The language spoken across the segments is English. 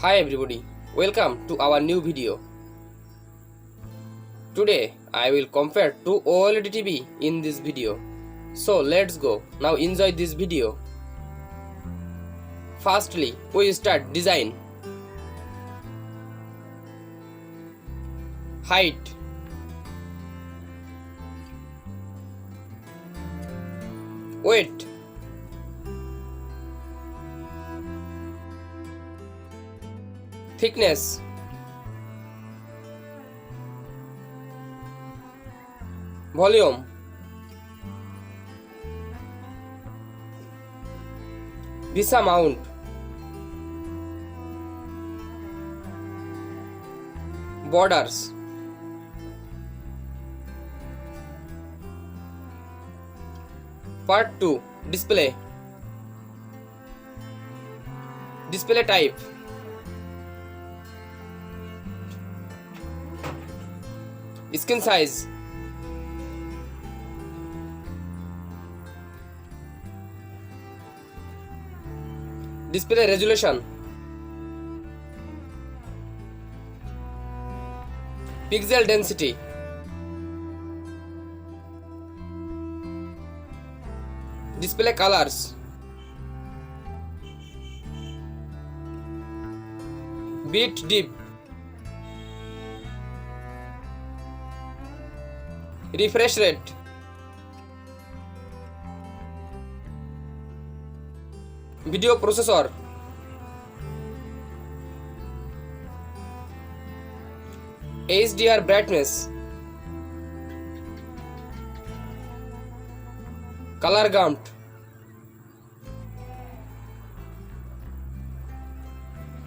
Hi everybody, welcome to our new video. Today I will compare two OLED TV in this video. So let's go, now enjoy this video. Firstly, we start design. Height. Weight. Thickness. Volume. Visa mount. Borders. Part 2. Display. Display type. Screen size. Display resolution. Pixel density. Display colors. Bit depth. Refresh rate. Video processor. HDR brightness. Color gamut.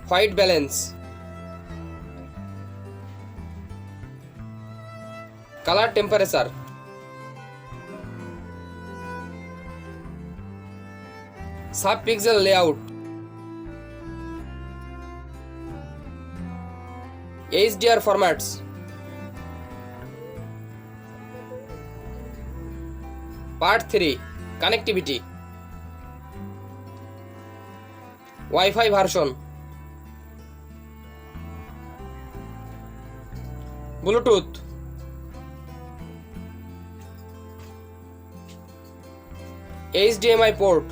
White balance. Color temperature. Sub-pixel layout. HDR formats. Part 3. Connectivity. Wi-Fi version. Bluetooth. HDMI port.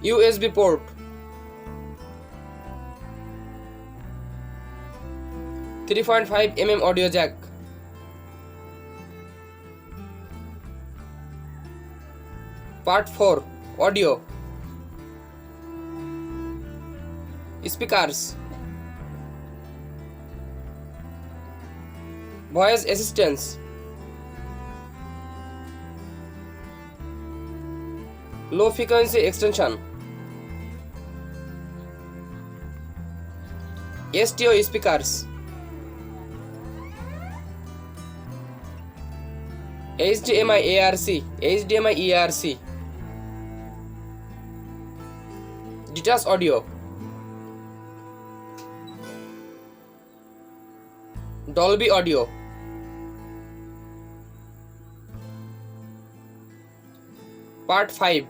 USB port. .5mm audio jack. Part 4. Audio. Speakers. Voice assistance. Low frequency extension. STO speakers. HDMI ARC. HDMI ERC. Detached audio. Dolby audio. Part 5.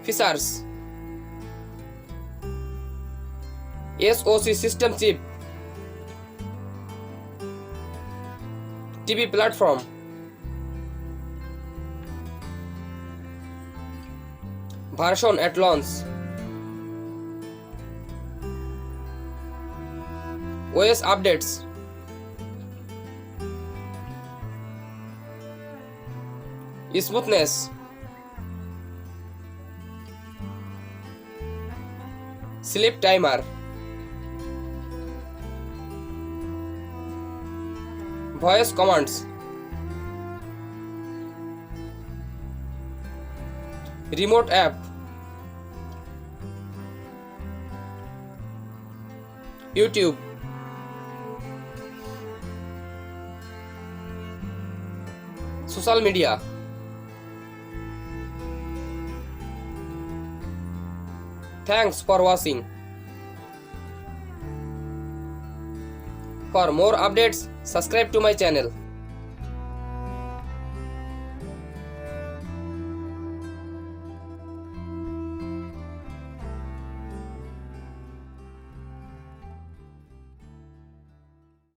Features. SoC system chip. TV platform. Version at launch. OS updates. Smoothness. Sleep timer. Voice commands. Remote app. YouTube. Social media. Thanks for watching. For more updates, subscribe to my channel.